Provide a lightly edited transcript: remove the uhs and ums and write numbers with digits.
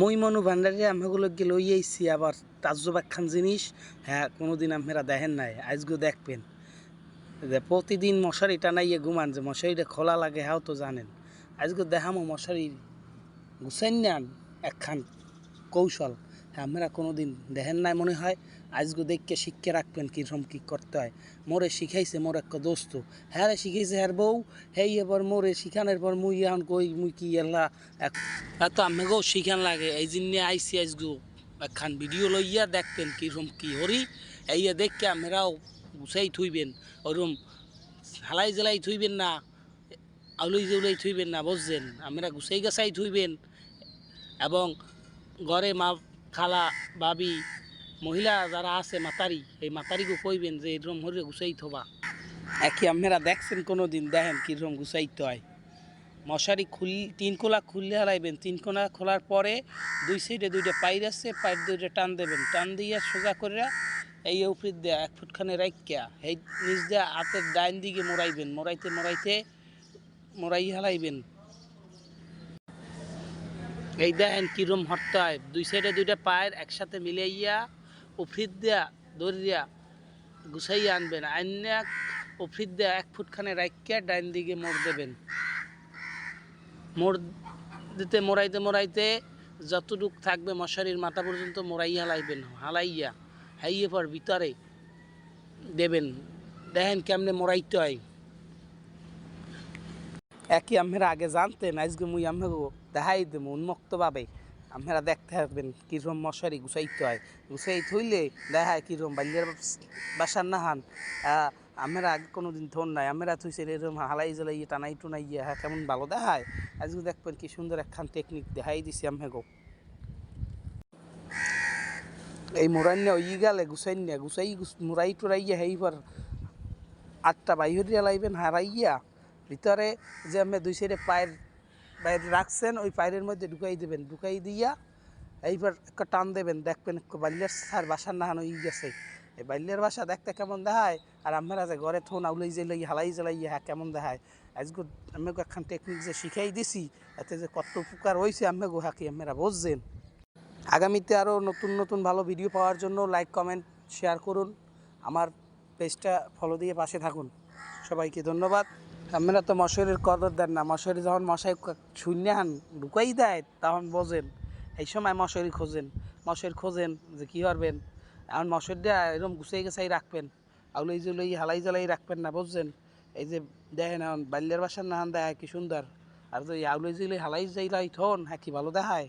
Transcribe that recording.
মই মনু ভান্ডারে আমাগুলো গেলে ওই আইসি আবার তাজ্জব একখান জিনিস। হ্যাঁ, কোনোদিন আপনারা দেখেন নাই, আজগো দেখবেন যে প্রতিদিন মশারি টানাইয়ে ঘুমান, যে মশারিটা খোলা লাগে হ্যাঁ তো জানেন। আজকে দেখামো মশারি গুছাইন নেন একখান কৌশল, হ্যাঁ আপনারা কোনোদিন দেখেন নাই মনে হয়। আজকে দেখকে শিক্ষা রাখবেন কীরকম কী করতে হয়। মোরে শিখাইছে মোর এক দোস্ত, হ্যাঁ রে শিখাইছে হ্যার বউ, হেই এবার মোরে শিখানোর পর মুই এখন কই মুই কি এলা এত আমাকেও শিখান লাগে। এই জন্য আইসি আজগু একখান ভিডিও লইয়া দেখবেন কীরকম কী হরি। এই দেখকে আপনারাও গুছাই থুইবেন, ওরকম হালাই জেলাই থুইবেন না, আউলাই জৌলাই থুইবেন না, বুঝছেন? আমরা গুছাই গাছাই থুইবেন। এবং ঘরে মা, খালা, বাবি, মহিলা যারা আছে মাতারি, এই মাতারিকে কইবেন যে এরকম হরে গুছাই থবা। একই আপনারা দেখছেন কোনো দিন, দেখেন কীরকম গুছাইতে হয়। মশারি তিন কোলা খুললে হালাইবেন, তিন কোনা খোলার পরে দুই সাইডে দুইটা পাইর আছে, পাইর দুইটা টান দেবেন, টান দিয়ে সোজা করে এই উপর দিয়ে 1 ফুটখানে রাখিয়া এই নিচ দিয়ে হাতের ডাইন দিকে মোড়াইবেন, মোড়াইতে মোড়াইতে মোড়াই হালাইবেন। এই দেখেন কিরম হরতে হয়, দুই সাইডে দুইটা পায়ের একসাথে মিলাইয়া উফরিদ দিয়া দরিয়া গুছাইয়া আনবেন, আইনা উফরিদ দিয়া 1 ফুটখানে রাখিয়া ডাইন দিকে মোড় দেবেন। মোড় দিতে মোড়াইতে মোড়াইতে যতটুক থাকবে মশারির মাথা পর্যন্ত মোড়াই হালাইবেন, হালাইয়া হাইয়ে পর ভিতরে দেবেন। দেখেন কেমনে মোড়াইতে হয়। একই আপনারা আগে জানতেন, আজকে মুই আপনাকে দেখাই দেব উন্মুক্তভাবে। আপনারা দেখতে থাকবেন কীরকম মশারি গুছাইতে হয়। গুছাই থইলে দেখায় কীরকম বাল্যের বাসার নাহান। আমরা আগে কোনো দিন থন নাই, আমরা থইছে এরকম হালাই জ্বালাই টানাই টুনাইয়া, হ্যাঁ কেমন ভালো দেখায়। আজকে দেখবেন কি সুন্দর একখান টেকনিক দেখাই দিছি আপনাকে। এই মোড়াইনা ওই গেলে গুছাইনা গুছাই মোড়াই টুরাইয়া সেইবার 8টা বাইহরিয়া লাইবেন হারাইয়া ভিতরে যে আপনি দুই সাইডে পায়ের বাইরে রাখছেন ওই পায়ের মধ্যে ঢুকাই দেবেন, ঢুকাই দিয়া এইবার একটা টান দেবেন, দেখবেন বাল্যের সার বাসার নাহানো ই গেছে। এই বাল্যের বাসা দেখতে কেমন দেখায়, আর আপনারা যে ঘরে থোন আউলাই জ্বালাই হালাই জ্বালাই হ্যাঁ কেমন দেখায়। আজকে আমাকে একখান টেকনিক যে শিখাই দিছি, এতে যে কত উপকার হয়েছে আমাকে হাঁকি আপনারা বুঝছেন। আগামীতে আরও নতুন নতুন ভালো ভিডিও পাওয়ার জন্য লাইক কমেন্ট শেয়ার করুন, আমার পেজটা ফলো দিয়ে পাশে থাকুন। সবাইকে ধন্যবাদ। আপনারা তো মশারির কদর দেন না, মশারি যখন মশাই শূন্য হান ঢুকাই দেয় তখন বোঝেন, এই সময় মশারি খোঁজেন যে কী করবেন। এখন মশারিটা এরকম গুছাই গেছাই রাখবেন, আউলাই জুলাই হালাই জ্বালাই রাখবেন না, বুঝছেন? এই যে দেখেন এখন বাল্যের বাসার নাহান দেখায় কি সুন্দর, আর যদি আউলাই জুলাই হালাই জ্বালাই থন হ্যাঁ কি ভালো দেখায়।